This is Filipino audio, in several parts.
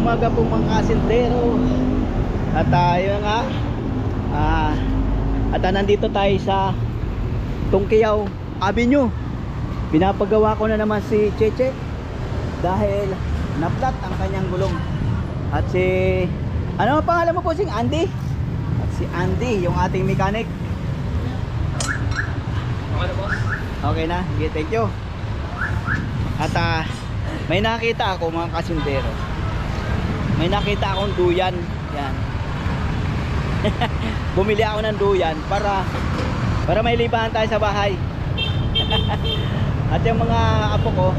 umaga po mga kasindero. At tayo nga at nandito tayo sa Tungkiyaw Avenue. Pinapagawa ko na naman si Cheche dahil naplat ang kanyang gulong. At si ano ang pangalan mo po, sing Andy? At si Andy yung ating mechanic. Okay na, boss? Okay na, okay, thank you. At may nakita ako mga kasindero. May nakita akong duyan. Yan. Bumili ako ng duyan para may libahan tayo sa bahay. At yung mga apo ko,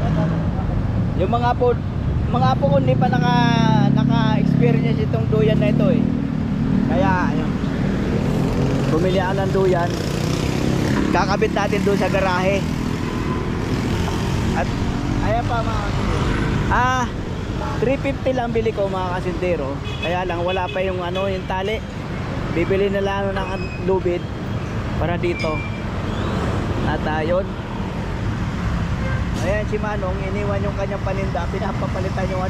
hindi pa naka-experience itong duyan na ito eh. Kaya ayun, bumili ako ng duyan. Kakabit natin doon sa garahe. At ayan pa mga kasindero. 350 lang bili ko mga kasindero. Kaya lang wala pa yung yung tali. Bibili na lang ng lubid para dito. At ayun. Ayan si Manong, iniwan yung kanyang paninda. Pinapapalitan yung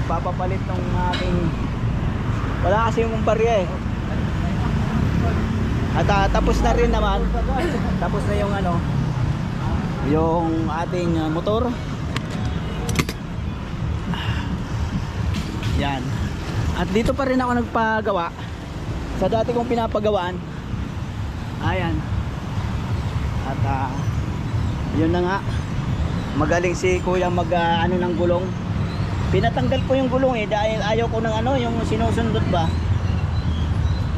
nagpapapalit ng aking, wala kasi yung barya eh. At tapos na rin naman. Tapos na yung yung ating motor. Yan. At dito pa rin ako nagpagawa sa dati kong pinapagawaan. Ayan. At yun na nga. Magaling si kuya mag ng gulong. Pinatanggal ko yung gulong eh dahil ayaw ko ng yung sinusundot ba.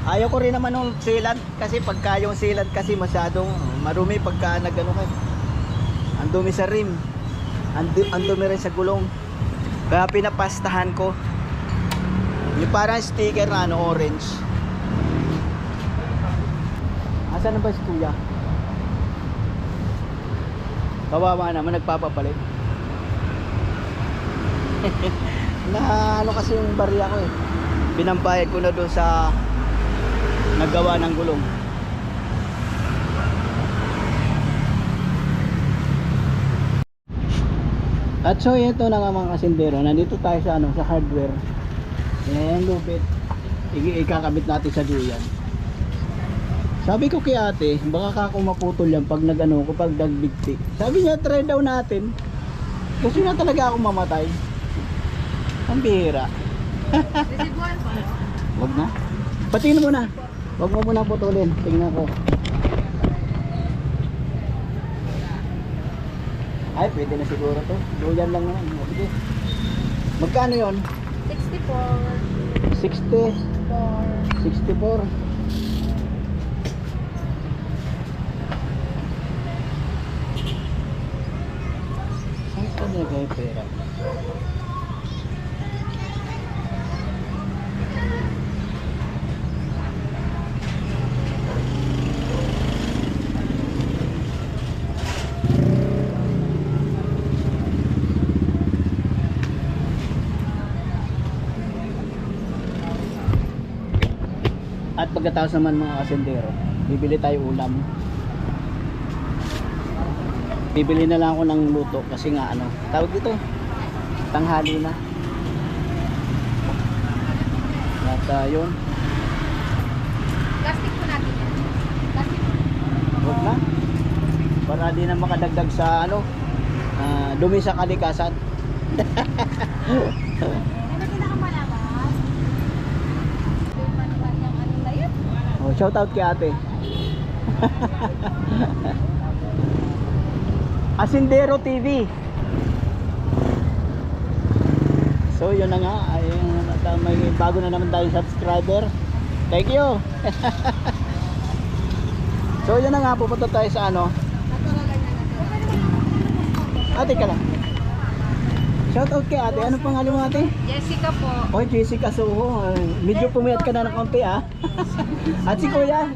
Ayaw ko rin naman ng sealant kasi pagka yung sealant kasi masyadong marumi pagka nagano ka. Ang dumi sa rim. Ang dumi rin sa gulong. Kaya pinapastahan ko. Yung parang sticker na orange. Asan na ba si kuya? Kawawa naman, nagpapapalit. Na kasi yung barya ko eh. Pinambayad ko na doon sa naggawa ng gulong. At so ito na nga mga kasindero, nandito tayo sa sa hardware. Ayan, lupit. Ikakabit natin sa duyan. Sabi ko kay ate, baka kako maputol yan pag kapag nagbigti. Sabi niya, try daw natin. Gusto na talaga ako mamatay. Ang bihira. Wag na. Patingin mo na. Wag mo muna putulin. Tingnan ko. Ay, pwede na siguro to. Duyan lang naman. Sige. Magkano yon? 64. 60. 64. Saan niya kayo pera? At pagkatapos naman mga kasindero, bibili tayo ulam. Bibili na lang ako ng luto kasi nga tawag dito, tanghali na. At yun. Plastic po natin yan. Plastic po. Huwag na. Para di na makadagdag sa dumi sa kalikasan. Ano pinakamalaman? Oh, shout out kay ate. Asindero TV. So yun na nga, may bago na naman tayong subscriber. Thank you. So yun na nga, pupunta tayo sa ate ka lang. Shout out kay ate. Ano pangalan mo ate? Jessica po. Oh, Jessica Soho. Medyo pumayat ka na ng konti ah. At si kuya,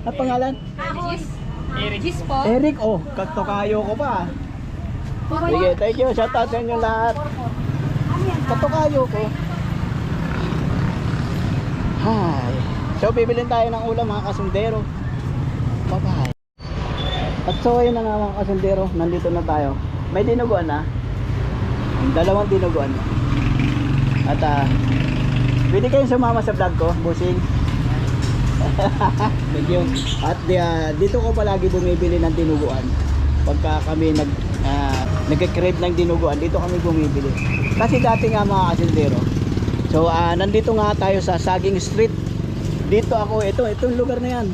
ang pangalan? Gis po. Eric, oh, katokayo ko pa. Sige, thank you. Shout out sa inyo lahat. Katokayo ko. Hi. So, bibilin tayo ng ulam mga kasundero. Bye-bye. At so, ayun na nga mga kasundero. Nandito na tayo. May dinuguan na. Dalawang dinuguan. At pwede kayong sumama sa vlog ko, bossing. Thank you. At dito ko palagi bumibili ng dinuguan. Pagka kami nagka-crave ng dinuguan, dito kami bumibili. Kasi dati nga mga kasindero. So nandito nga tayo sa Saging Street. Dito ako, itong lugar na yan.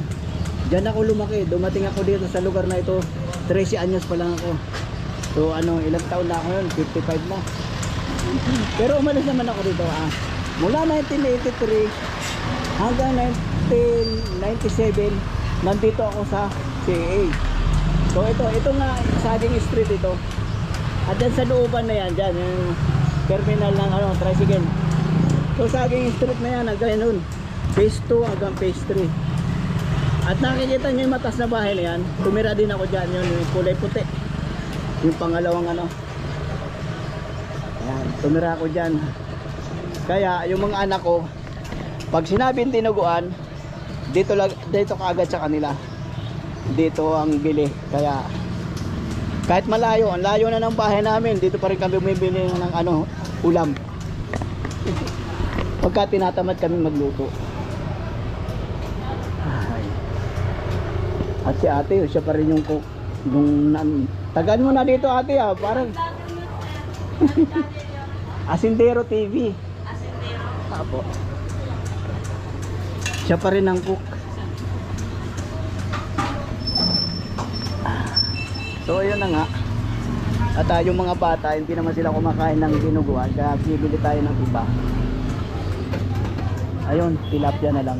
Diyan ako lumaki. Dumating ako dito sa lugar na ito. 13 anyos pa lang ako. So ilang taon na ako yun? 55 na. Pero umalis naman ako dito. Mula 1983 hanggang 1997 nandito ako sa CAA. So ito nga Saging Street ito. At dyan sa looban na yan, dyan yung terminal ng tricycle. So Saging Street na yan hanggang nun. Phase 2 hanggang phase 3. At nakikita nyo yung matas na bahay na yan. Tumira din ako dyan, yung kulay puti. Yung pangalawang Ayan, tumira ako dyan. Kaya yung mga anak ko, pag sinabing tinuguan, dito kaagad sa kanila. Dito ang bili. Kaya kahit malayo, ang layo na ng bahay namin, dito pa rin kami bumibili ng ulam. Pagka tinatamad kami magluto. Ay. At si ate, siya pa rin yung cook. Tagal mo na dito ate parang Asindero TV. Asindero. Apo. Siya pa rin ang cook. So ayun na nga. At yung mga bata, hindi naman sila kumakain ng dinuguan, kaya bibili tayo ng iba. Ayun, tilapia na lang.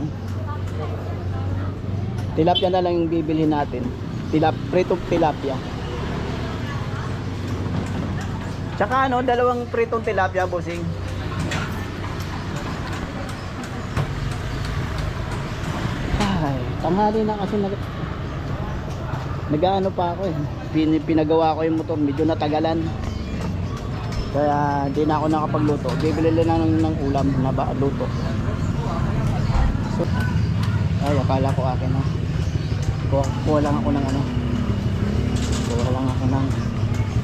Tilapia na lang yung bibilhin natin. Pritong tilapia. Tsaka dalawang pritong tilapia, bossing. Ay, tanghali na kasi nag-ano pa ako pinagawa ko yung motor, medyo natagalan. Kaya hindi na ako nakapagluto. Bibili lang ng ulam na luto. So, ay, akala ko akin kuha lang ako ng kuha lang ako ng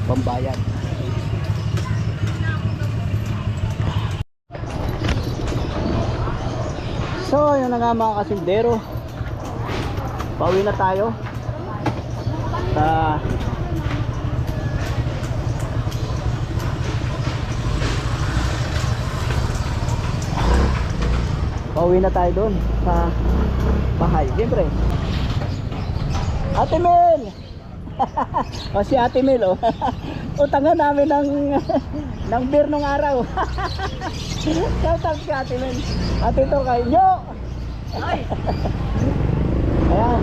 pambayad. So yun na nga mga kasildero, pauwi na tayo. Pauwi na tayo doon sa bahay. Siyempre Ate Mel o si Ate Mel utangan namin ng beer nung araw. Shout out ka Ate Mel. At ito kay Nyo. Ayan,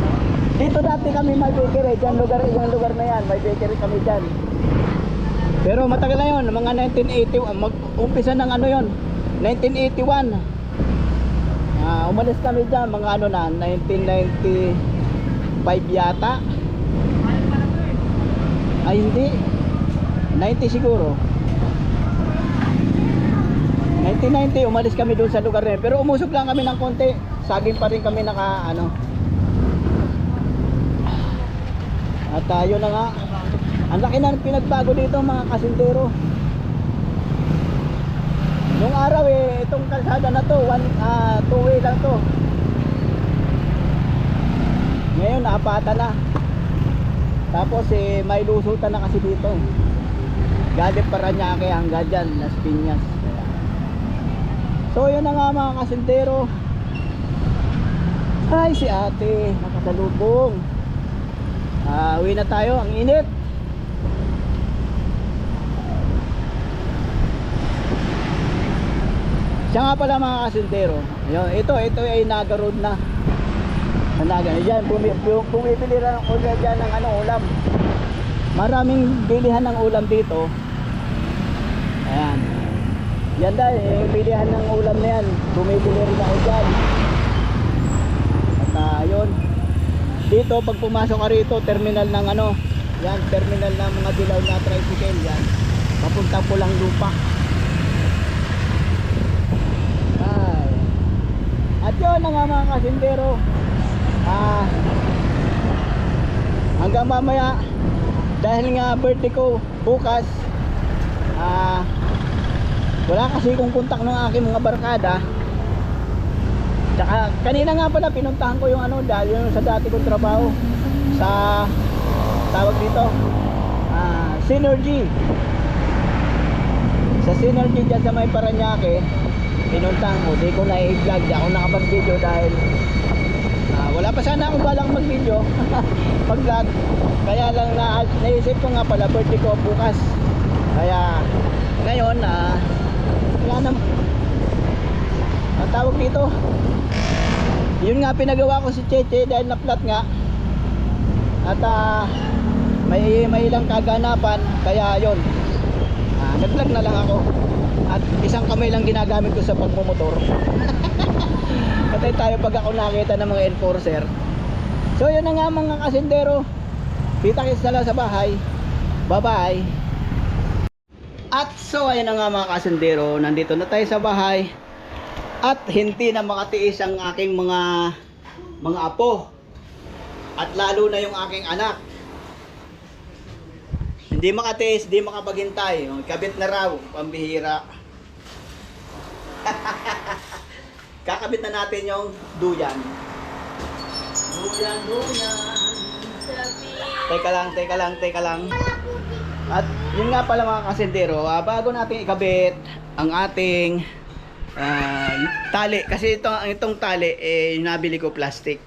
dito dati kami may bakery. Yung lugar na yan, may bakery kami dyan. Pero matagal na yun, mga 1980. Mag-umpisa ng yon 1981. Umalis kami dyan, mga 1995 yata. Ay hindi, 90 siguro. 1990 umalis kami doon sa lugar na yun. Pero umusok lang kami ng konti. Saging pa rin kami At yun na nga, ang laki na pinagbago dito mga kasindero. Nung araw itong kalsada na to, two way lang to. Ngayon naapata na. Tapos may lusutan na kasi dito. Galing Paranaque hanggang dyan, Las Piñas. So yun na nga mga kasindero. Ay si ate, nakasalubong. Uwi na tayo, ang init. Siya nga pala mga kasintero. Ito ay Naga Road na. Naga, diyan bumibili lang ako diyan ng ulam. Maraming bilihan ng ulam dito. Ayan. Yan dahil bilihan ng ulam na yan. Bumibili rin ako diyan. At ayun. Dito pag pumasok ka rito, terminal ng yan, terminal ng mga dilaw na tricycle yan. Papuntang Pulang Lupa. Ay. At yun na nga mga kasindero. Hanggang mamaya, dahil nga birthday ko bukas, Wala kasi kung kontak ng aking mga barkada. Tsaka kanina nga pala pinuntahan ko yung ano, dahil yung sa dati kong trabaho sa tawag dito Synergy. Sa Synergy dyan sa may Paranaque, pinuntahan ko. Di ko na i-vlog, di ako nakapag-video dahil wala pa sana akong balang mag-video pag-vlog. Kaya lang naisip ko nga pala birthday ko bukas. Kaya ngayon wala naman. Ang tawag dito, yun nga pinagawa ko si Cheche dahil na-flat nga. At may ilang kaganapan. Kaya yun, nag-vlog na lang ako. At isang kamay lang ginagamit ko sa pagmumotor. Patay tayo pag ako nakita ng mga enforcer. So yun na nga mga kasindero. Kita-kits na lang sa bahay. Bye bye. At so ayun na nga mga kasindero, nandito na tayo sa bahay. At hindi na makatiis ang aking mga apo. At lalo na yung aking anak. Hindi makatiis, hindi makapaghintay. Kabit na raw, pambihira. Kakabit na natin yung duyan. Duyan. Teka lang. At yun nga pala mga kasindero, bago natin ikabit ang ating tali. Kasi itong tali, nabili ko plastic.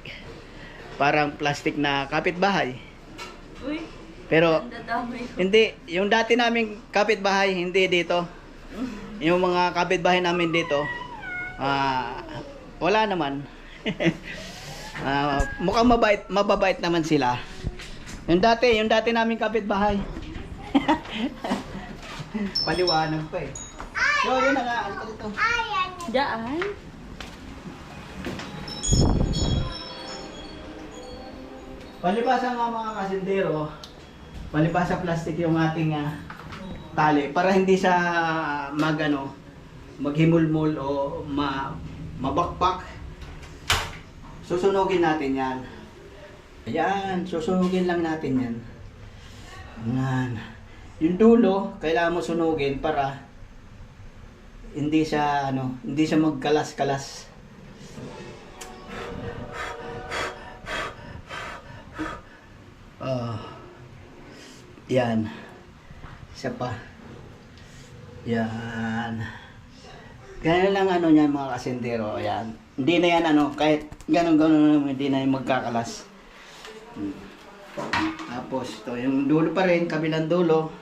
Parang plastic na kapitbahay. Uy, Pero dadamay ko. hindi, yung dati naming kapitbahay, hindi dito. Yung mga kapitbahay namin dito, wala naman. Mukhang mababait naman sila. Yung dati naming kapitbahay. Paliwanag pa eh. So, yun na nga, ano pa dito? Daan? Palibasa nga mga kasindero, palibasa plastic yung ating tali para hindi siya maghimulmul o mabakpak. Susunugin natin yan. Ayan, susunugin lang natin yan. Ayan. Yung dulo, kailangan mo sunugin para hindi siya magkalas-kalas. Yan. Isa pa. Yan. Ganyan lang niyan mga kasindero. Ayan. Hindi na yan kahit ganun hindi na yung magkakalas. Tapos ito yung dulo pa rin, kabilang dulo.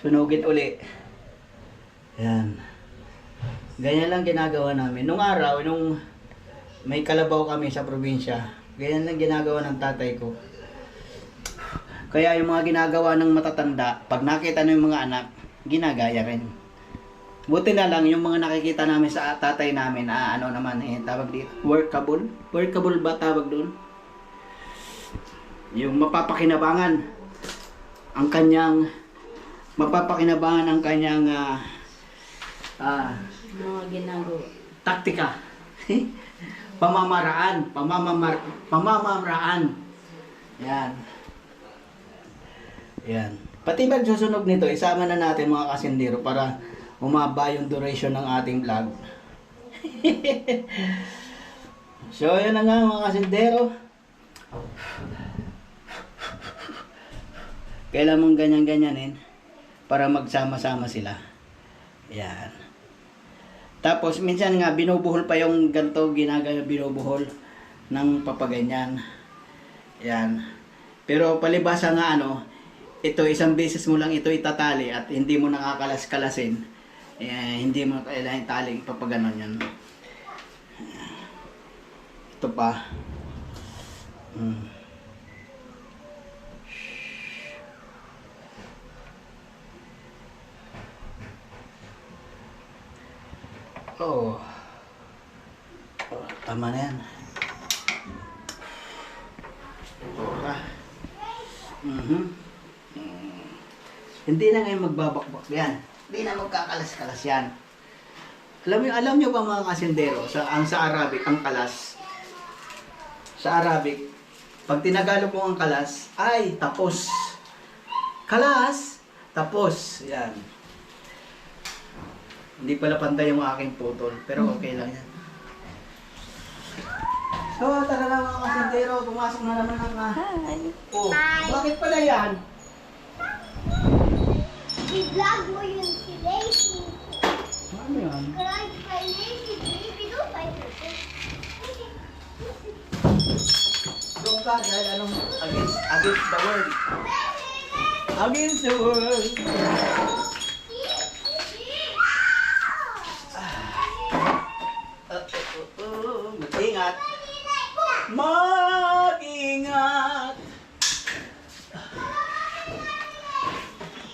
Sunugin uli. Ayan. Ganyan lang ginagawa namin. Nung araw, nung may kalabaw kami sa probinsya, ganyan lang ginagawa ng tatay ko. Kaya yung mga ginagawa ng matatanda, pag nakita ng mga anak, ginagaya rin. Buti na lang yung mga nakikita namin sa tatay namin, tawag dito, workable? Workable ba tawag doon? Yung mapapakinabangan ang kanyang Mga ginagawa. taktika. Pamamaraan. Yan. Yan. Pati ba susunog nito, isama na natin mga kasindero para umaba yung duration ng ating vlog. So, yun na nga mga kasindero. Kailan mong ganyan-ganyanin para magsama-sama sila. Yan. Tapos, minsan nga, binubuhol pa yung ganito, binubuhol ng papaganyan. Yan. Pero palibasa nga ito isang beses mo lang ito itatali at hindi mo nakakalas-kalasin. Hindi mo kailangan tali papaganon yan. Ito pa. Oh. Tama na yan. Hindi na ngayon magbabakbak yan. Hindi na magkakalas-kalas yan. Alam nyo ba mga kasindero, sa Arabic, ang kalas. Sa Arabic, pag tinagalog mo ang kalas, ay tapos. Kalas, tapos. Yan. Hindi pala pantay yung aking putol, pero okay lang yan. So, tara na mga kasintero, pumasok na naman ang... Hi. Oh, bakit pala yan? I-vlog mo yun si Lazy. Ano yan? Cry kay Lazy, baby. Don't fight her. Doon ka dahil anong against the world. Against the world. Mag-ingat. Mag-ingat.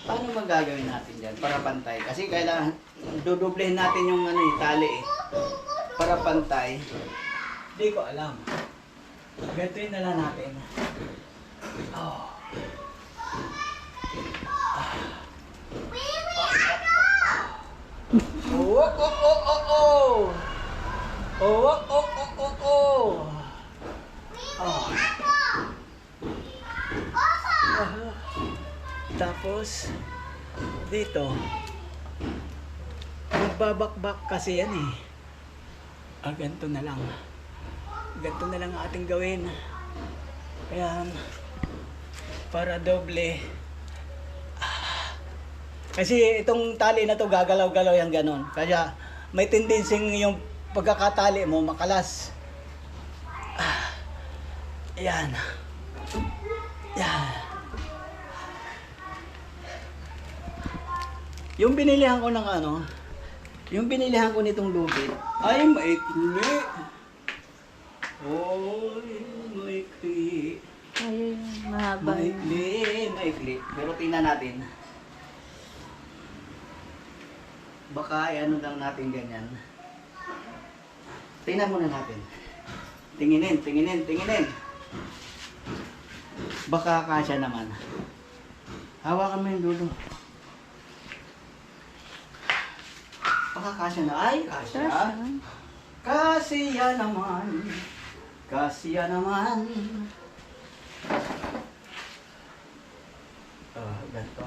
Paano magagawin natin dyan para pantay? Kasi kailangan dudublehin natin yung tali eh. Para pantay. Hindi ko alam. Gantuin na lang natin. Oh. Oh, oh, oh, oh, oh. Oh, oh, oh, oh, oh, oh. Oh. Tapos, dito, magbabakbak kasi yan eh. Ganito na lang. Ganito na lang ang ating gawin. Ayan. Para doble. Kasi itong tali na to gagalaw-galaw yan ganon. Kaya may tendency yung pagkakatali mo makalas. Ayan. Ayan. Yung binilihan ko ng yung binilihan ko nitong lubid ay maikli. Oy, maikli. Ay, mahaba. Maikli. Pero tingnan natin. Baka ano lang natin ganyan. Tingnan muna natin. Tinginin. Baka kasya naman. Hawakan mo yung dulo. Baka kasya na. Ay, kasya. Kasya naman. Ganito.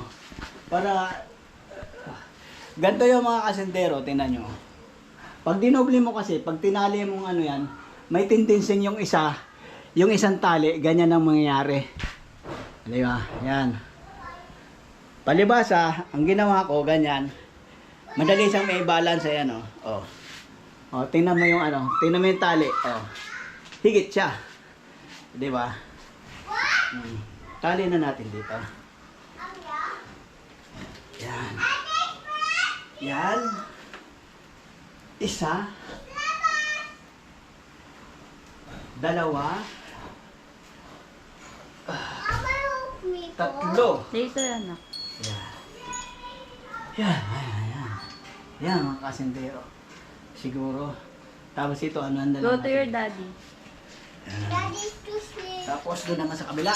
Ganito yung mga kasentero, tingnan nyo. Pag dinoble mo kasi, pag tinali mong yan, may tendency yung isang tali, ganyan ang mangyayari. Di ba? Yan. Palibasa, ang ginawa ko, ganyan. Madali siyang may balance, ayan o. Tingnan mo yung tingnan mo yung tali. Higit siya. Di ba? Tali na natin dito. Yan. Yan. Isa. Dalawa. Tatlo. Dito anak. Yan. Yan mga kasentero. Siguro. Tapos ito, ano Go to your daddy. Daddy's too sleep. Tapos doon naman sa kabila.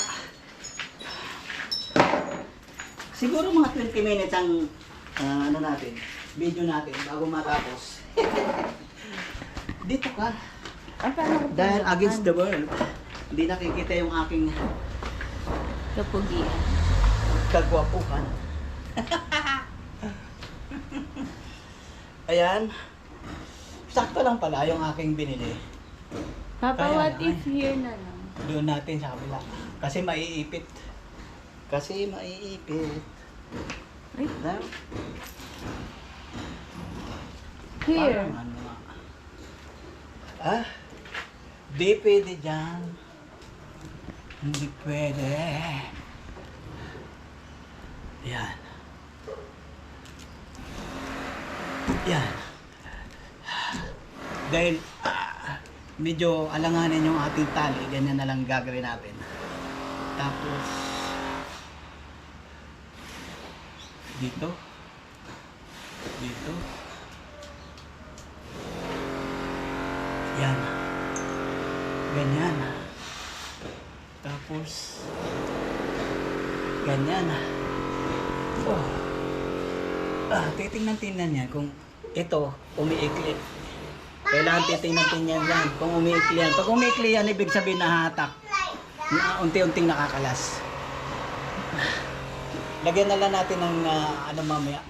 Siguro mga 20 minutes ang natin, video natin bago matapos. Dito ka. Paano ko Dahil against the world. Hindi nakikita yung aking kapugian? kagwapuhan. Ayan. Sakto lang pala yung aking binili. Papa, Kaya what nga, if here na lang? Doon natin sa kabila. Kasi maiipit. Ay, Dahil, here. parang di pwede dyan. Hindi pwede. Yan. Dahil medyo alanganin yung ating tali, ganyan na lang gagawin natin. Tapos dito. Yan. Ganyan. Tapos ganyan. Titingnan niya kung ito umiikli. Kailangan titingnan yan. Kung umiikli yan. Pag umiikli yan, ibig sabihin nahatak. Na unti-unting nakakalas. Lagyan na lang natin ng mamaya.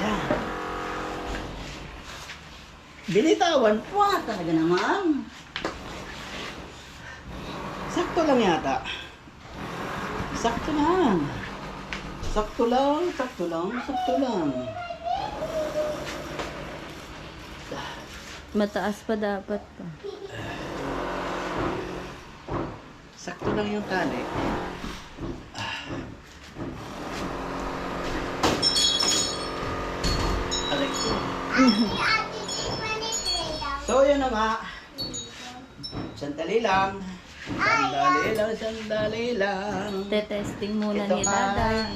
Yan. Binitawan pa talaga naman. Sakto lang yata. Sakto lang. Sakto lang, sakto lang, sakto lang. Mataas pa dapat to. Sakto lang yung tali. Alay ko. Ate, So, yun na nga. Sandali lang. Sandali lang. Te-testing muna Ito ni ka. Daday.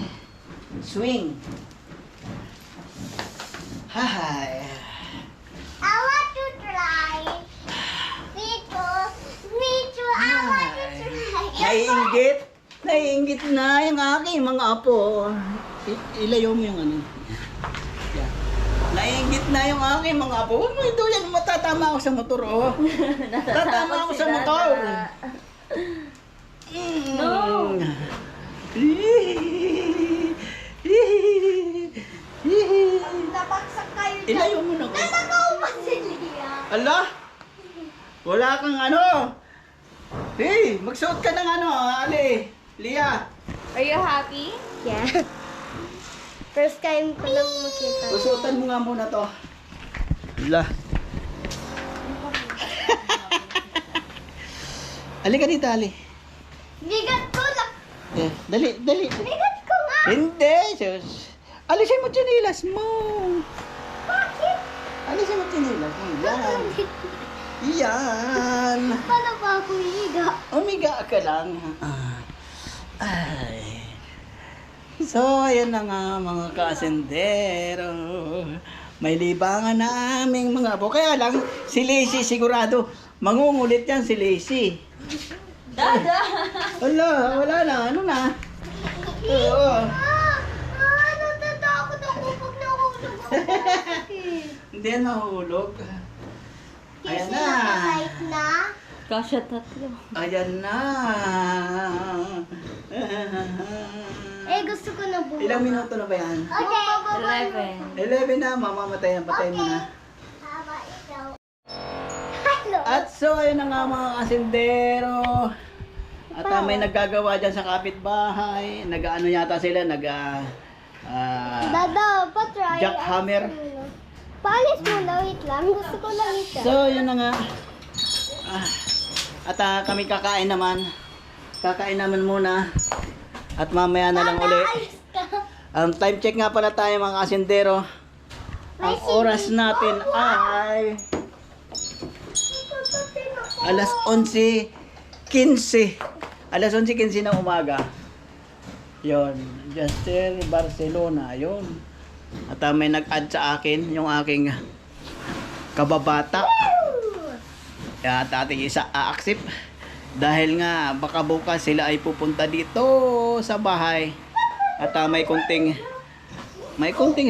Swing. Hi. I want to try. Me too, I want to try. Naiinggit. Naiinggit na yung aking mga apo. Ilayo mo yung ano. Yan. Naiinggit na yung aking mga apo. Huwag mo ito yan. Matatama ako sa motor, oh. Tatama ako sa motor. No. Nabagsak kayo dyan. Ilayo mo na ko. Natakaw pa si Lia. Ala! Wala kang ano. Hey, magsuot ka ng ano, Ali. Lia. Are you happy? Yeah. First time ko lang makita. Susuotan mo nga muna to. Ala. Halika dito, Ali. Bigat ko lang. Eh, dali, dali. Bigat ko nga. Hindi, sus. Alisin mo chinilas mo. Bakit? Alisin mo chinilas mo. Yan. Yan. Paano ba ako higa? Umiga ka lang. Ay. So, ayan na nga mga kasendero. May libangan na aming mga apo. Kaya lang, si Lacey sigurado. Mangungulit yan si Lacey. Dada! Wala na. Ano na? Oo. Natatakot ako pag nahulog ako. Hindi yan mahulog. Ayan Kasi na. nakalight na. Kasya tatlo. Ayan na. Eh, gusto ko na buo. Ilang minuto na ba yan? Okay. 11. 11 na. Mamamatay na. Patay mo na. Haba ikaw. Hello. At so, ayun na nga mga kasindero. At may naggagawa dyan sa kapitbahay. Nag-ano yata sila, Dada, patry. jackhammer. Paalis muna, wait lang. Gusto ko lang ito. So, yun na nga. At kami kakain naman. Kakain naman muna. At mamaya na lang uli. Alis ka. Time check nga pala tayo mga kasindero. Ang oras natin ay alas 11:15. Alas 11:15 ng umaga. Yon, Justin Barcelona, yon. At may nag-add sa akin yung aking kababata. At ating isa a-accept. Dahil nga baka bukas sila ay pupunta dito sa bahay. At may konting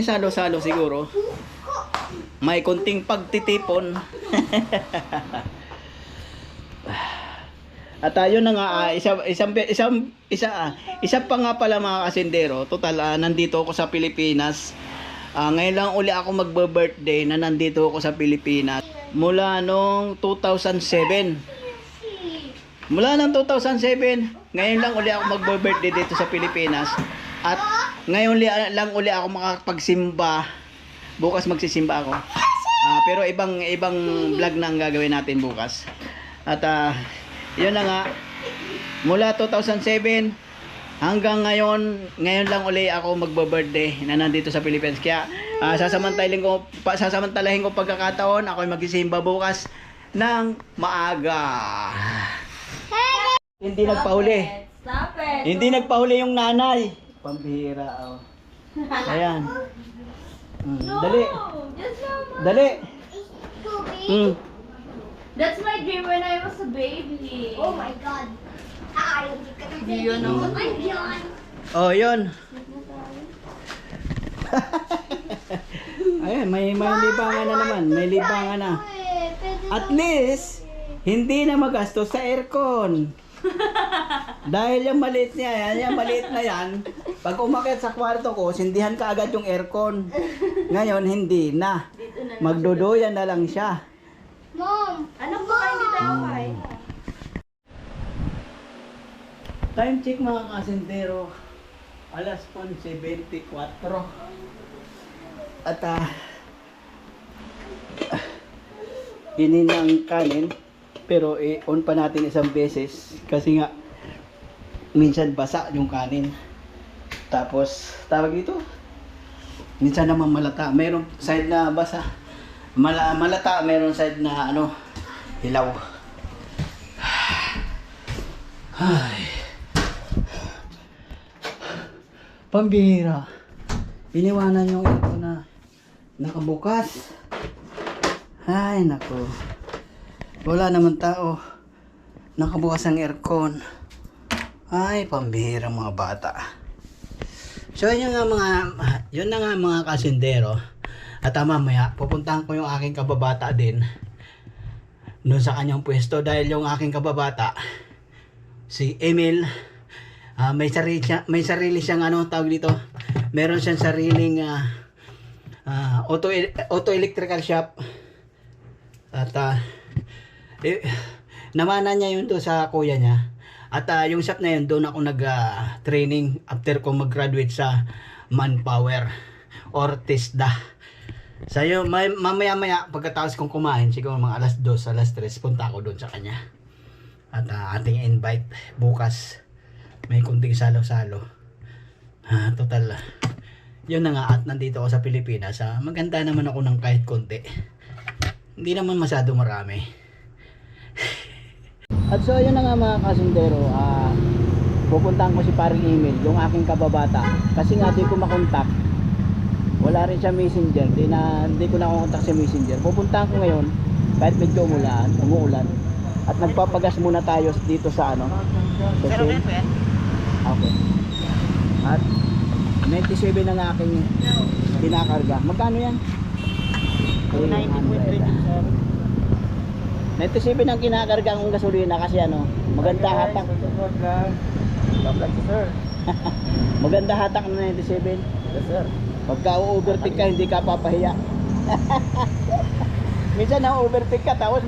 salo-salo siguro. May konting pagtitipon. At yun na nga, isa pa nga pala mga kasindero. Total, nandito ako sa Pilipinas. Ngayon lang uli ako magbe-birthday na nandito ako sa Pilipinas. Mula nung 2007. Mula nung 2007, ngayon lang uli ako magbe-birthday dito sa Pilipinas. At ngayon lang uli ako makapagsimba. Bukas magsisimba ako. Pero ibang vlog na ang gagawin natin bukas. At yun na nga, mula 2007 hanggang ngayon lang uli ako magbe-birthday na nandito sa Pilipinas. Kaya sasamantalahin ko pagkakataon, ako ay magsisimba bukas ng maaga. Hindi nagpahuli. Stop it! Hindi nagpahuli yung nanay. Pambihira, oh. Ayan. Dali. Just no. Dali. Scooby. That's my dream when I was a baby. Oh my God. Hindi ka na Do you know? Oh my God. Oh, yun. Ayan, may libangan na naman. May libangan na. At least, hindi na magastos sa aircon. Dahil yung maliit niya yan, yung maliit na yan, pag umakyat sa kwarto ko, sindihan ka agad yung aircon. Ngayon, hindi na. Magduduyan na lang siya. Mom! Ano po kayo hindi tayo kain? Time check mga kasentero. Alas 11:24. At ini ng kanin. Pero on pa natin isang beses. Kasi nga, minsan basa yung kanin. Tapos, tawag dito. Minsan naman malata. Mayroong side na basa. Malata, mayroong side na ano, hilaw. Ay. Pambihira. Iniwanan yung ito na nakabukas. Ay, nako. Wala naman tao. Nakabukas ang aircon. Ay, pambihira mga bata. So, yun na nga mga kasindero. At mamaya, pupuntahan ko yung aking kababata din doon sa kanyang pwesto dahil yung aking kababata, si Emil, may sarili siyang ano tawag dito. Meron siyang sariling auto electrical shop. At namana niya yun doon sa kuya niya. At yung shop na yun, doon ako nag-training after ko mag-graduate sa Manpower or TESDA. So yun, mamaya pagkatapos kong kumain, siguro mga alas 2, alas 3, punta ako doon sa kanya. At ating invite bukas. May kunting salo-salo. Total. Yun na nga, at nandito ako sa Pilipinas. Maganda naman ako ng kahit konti. Hindi naman masyado marami. At so, yun na nga mga kasundero. Pupuntahan ko si paring Emil, yung aking kababata. Kasi nga di ko makontak. Wala rin siya messenger. Di ko na makontak sa messenger. Pupuntahan ko ngayon, kahit medyo umuulan. At nagpapagas muna tayo dito sa ano. Sa shell. Okay. At 97 ang aking kinakarga. Magkano yan? 97 ang kinakarga ng gasolina kasi ano, maganda hatak. Maganda hatak na 97. Yes, sir. Pagka overtake ka, hindi ka papahiya. Minsan na overtake ka, tapos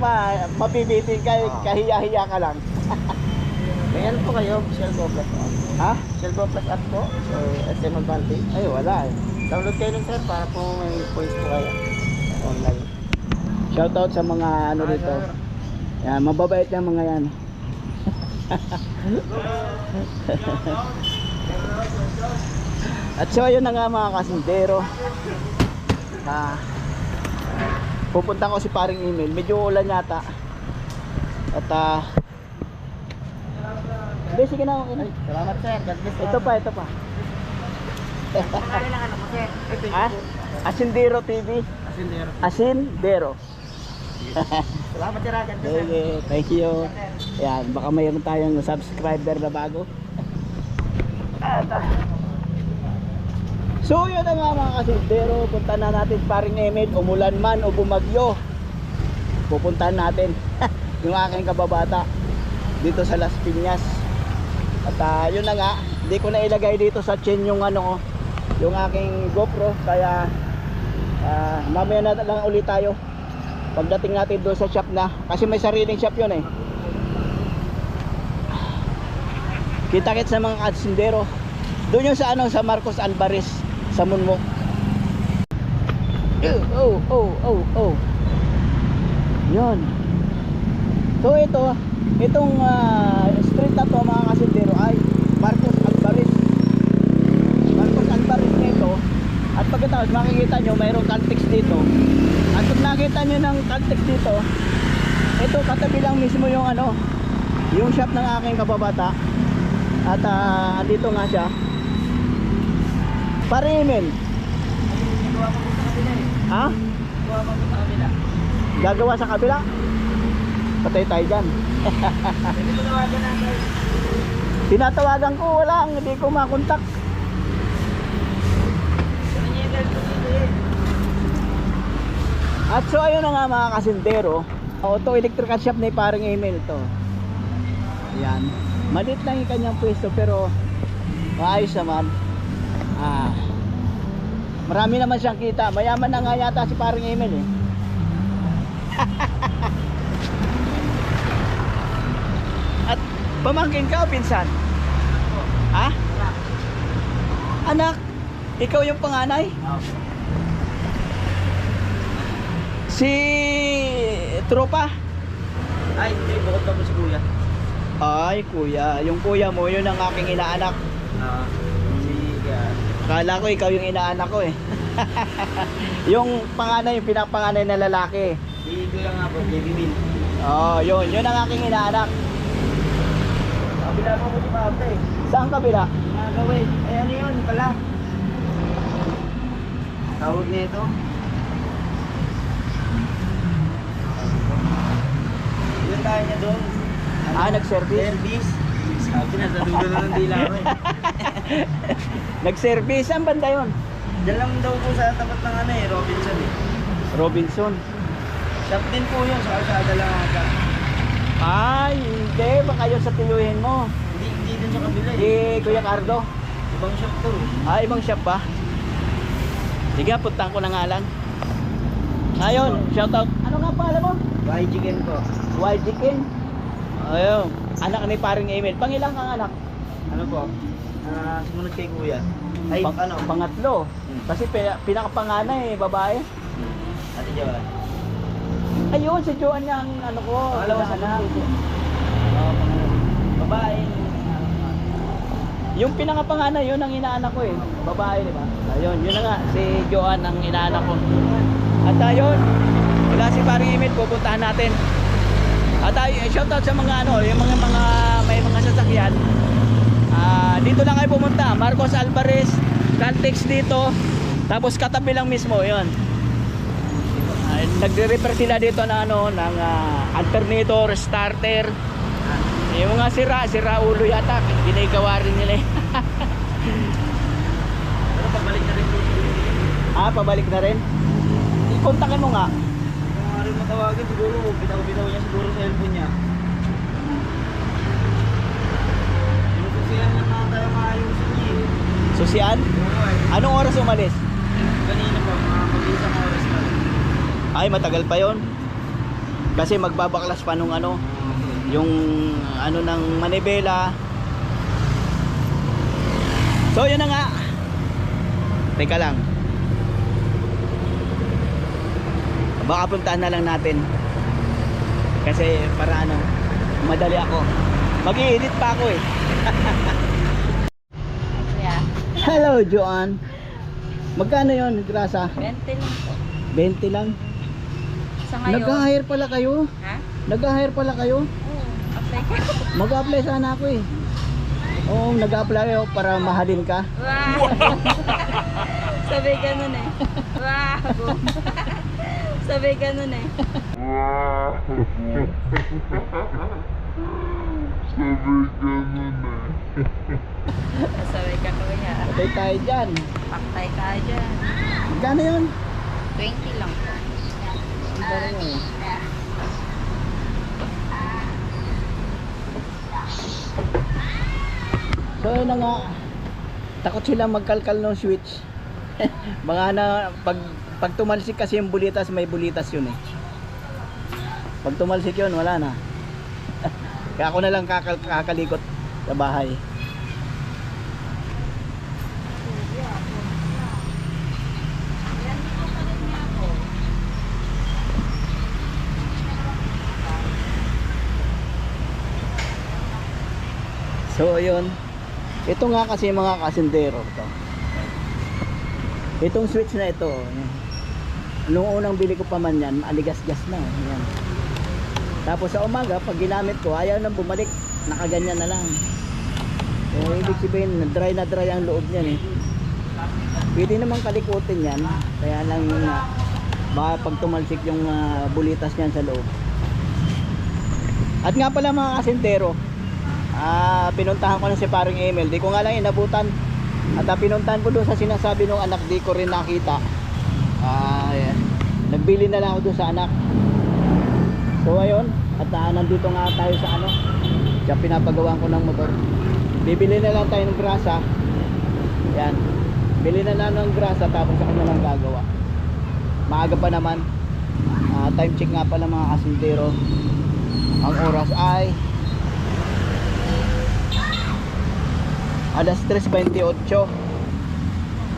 mapibitin ka, kahiya-hiya ka lang. May ano po kayo? Shell Go Plus app. Ha? Shell Go Plus app po? Or SM Advantage? Ay, wala eh. Download kayo nun sir para po may points po kayo online. Shoutout sa mga ano dito. Yan, mababait yung mga yan. At so ayun na nga mga kasindero. Pupunta ko si paring Emil. Medyo ulan yata. At hindi, sige na, okay na. Salamat sir. God bless. Ito pa. Pangalan lang ano po sir? Ha? Asindero TV. Asindero. Asindero. Salamat sir. God bless. Okay, thank you. Yan, baka mayroon tayong subscriber na bago. So yun na nga mga kasindero, punta na natin paring Emil, umulan man o bumagyo. Pupuntahan natin yung aking kababata dito sa Las Piñas. At yun na nga, hindi ko na ilagay dito sa chain yung ano, yung aking GoPro, kaya mamaya na lang ulit tayo pagdating natin doon sa shop na, kasi may sariling shop yun eh. Kita-kits sa mga kasindero doon yung sa ano, sa Marcos Alvarez sa Munmok. Oh. Yun. So itong street na to mga kasindero ay Marcos Alvarez. Marcos Alvarez nito. At pagkatapos makikita nyo mayroong Caltex dito. At pag nakita nyo ng Caltex dito, ito katabi lang mismo yung ano, yung shop ng aking kababata. At andito nga siya. Parimin. Ha? Gagawa sa kabila. Patay tayo dyan. Tinatawagan ko, wala, hindi ko makontak. At so ayun na nga mga kasindero, auto electrical shop ni paring Emil to. Ayan. Maliit lang yung kanyang pwesto pero maayos naman. Marami naman siyang kita. Mayaman na nga yata si paring Emil eh. At pamangkin ka o pinsan? Ha? Anak, ikaw yung panganay? Si tropa? Ay, hindi. Bukod pa po si kuya. Ay, kuya. Yung kuya mo, yun ang aking inaanak. Si Kala ko ikaw yung inaanak ko eh. Yung panganay, yung pinapanganay na lalaki. si kuya nga po, Baby Bill. Oh, yun. Yun ang aking inaanak. Kabila po ko si Papa eh. Saan kabila? Nagawin. Eh, ano yun pala? Tawag nito. Yun tayo niya doon. Nag-service? Service. Sabi na, nadulo na ng dila ko eh. Nag-service? Saan banda yun? Diyan lang daw po sa tapat ng ano eh, Robinson eh. Robinson. Shop din po yun, sa kalsada lang ata. Ay, hindi. Baka yun sa tiyuhin mo. Hindi din sa kabila Si eh. Kuya Cardo. Ibang shop to eh. Ibang shop ba? Sige, puntahan ko na nga lang. Ayun, shoutout. Ano nga pala mo? Bahay chicken po. YG King. Ayun, anak ni paring Emil. Pangilang ang anak? Ano po? Sumunod kay kuya. Ay, ano? Pangatlo. Kasi pinakapanganay, babae. Ate Jawa. Ayun, si Joan niya ang ano ko. Pangalawa sa anak. Babae. Yung pinakapanganay, yun ang inaanak ko eh. Babae, di ba? Ayun, yun na nga. Si Joan ang inaanak ko. At ayun, wala si paring Emil, pupuntahan natin. At shoutout sa mga ano, yung mga may mga sasakyan. Dito lang kayo pumunta. Marcos Alvarez, Caltex dito. Tapos katabi lang mismo, 'yon. Nagre-repair sila dito ng ano, ng alternator, starter. Yung mga sira ulo yata, ginagawa rin nila. Pero pabalik na rin po. Pabalik na rin. Kontakin mo nga. Kung nga rin matawagan siguro, bitaw-bitaw niya siguro sa cellphone niya. Yung susiyan na mga tayo maayusin niya eh. Susian? Oo eh. Anong oras umalis? Kanina pa, mga mag-isang oras na. Ay, matagal pa yon. Kasi magbabaklas pa nung ano, yung ano ng manibela. So, yun na nga. Teka lang. Baka puntahan na lang natin. Kasi para ano, madali ako. Mag-i-edit pa ako eh. Yeah. Hello, Joan. Magkano yon grasa? 20 lang po. 20 lang. Sa ngayon. Nag-hire pala kayo? Ha? Nag-hire pala kayo? Oo. Apply ka. Mag-apply sana ako eh. Oo, nag-apply ako para mahalin ka. Wow. Sabi ganun eh. Wow. Sabi ganun eh. Sabi ka kuya. Patay tayo dyan. Paktay ka dyan. Magkano yun? 20 lang po. Ang dami yun. So yun na nga. Takot sila magkalkal ng switch. Mga na pag tumalsik kasi yung bulitas, may bulitas yun eh. Pag tumalsik yun, wala na. Kaya ako na lang kakalikot sa bahay. So yun. Ito nga kasi mga kasindero to. Itong switch na ito, nung unang bili ko pa man yan, aligas-gas na. Yan. Tapos sa umaga, pag ginamit ko, ayaw nang bumalik. Nakaganyan na lang. So, ibig sabihin, dry na dry ang loob niyan eh. Pwede naman kalikutin yan. Kaya lang yun na, baka pag tumalsik yung bulitas niyan sa loob. At nga pala mga kasintero, pinuntahan ko na si paring Emil. Di ko nga lang inabutan. At pinuntahan ko doon sa sinasabi ng anak, di ko rin nakita. Nagbili na lang ako doon sa anak. So ayun, at nandito nga tayo sa ano, Siya pinapagawaan ko ng motor. Bibili na lang tayo ng grasa. Yan. Bili na lang ng grasa tapos ako na lang gagawa. Maaga pa naman. Time check nga pala mga kasintero. Ang oras ay alas 3:28.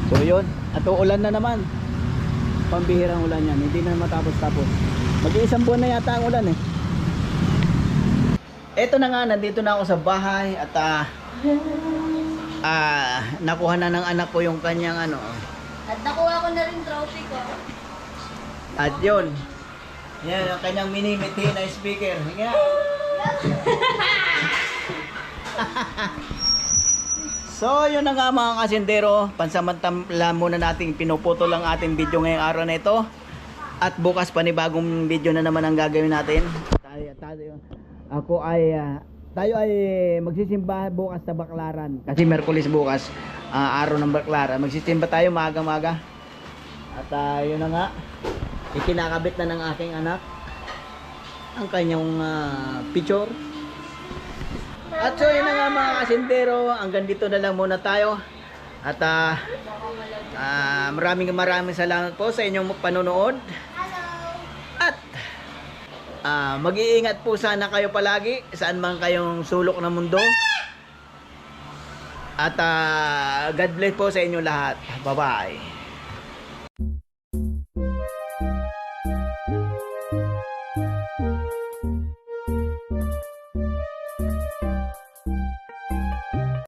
So yun. At uulan na naman. Pambihirang ulan yan. Hindi na matapos-tapos. Mag-iisang buwan na yata ang ulan eh. Eto na nga, nandito na ako sa bahay at nakuha na ng anak ko yung kanyang ano. At nakuha ko na rin trophy ko. At yun. Yan ang kanyang mini-mithi na speaker. Hinga. So yun na nga mga kasindero. Pansamantala muna nating pinuputol ang ating video ngayong araw na ito. At bukas panibagong video na naman ang gagawin natin. Tayo ay magsisimba bukas sa Baclaran. Kasi Merkulis bukas, araw ng Baclaran. Magsisimba tayo maaga-maga. At yun na nga, ikinakabit na ng aking anak ang kanyang picture. At so yun na nga mga kasintero, hanggang dito na lang muna tayo. At maraming salamat po sa inyong panonood. At mag-iingat po sana kayo palagi saan man kayong sulok ng mundo. At God bless po sa inyo lahat. Bye-bye.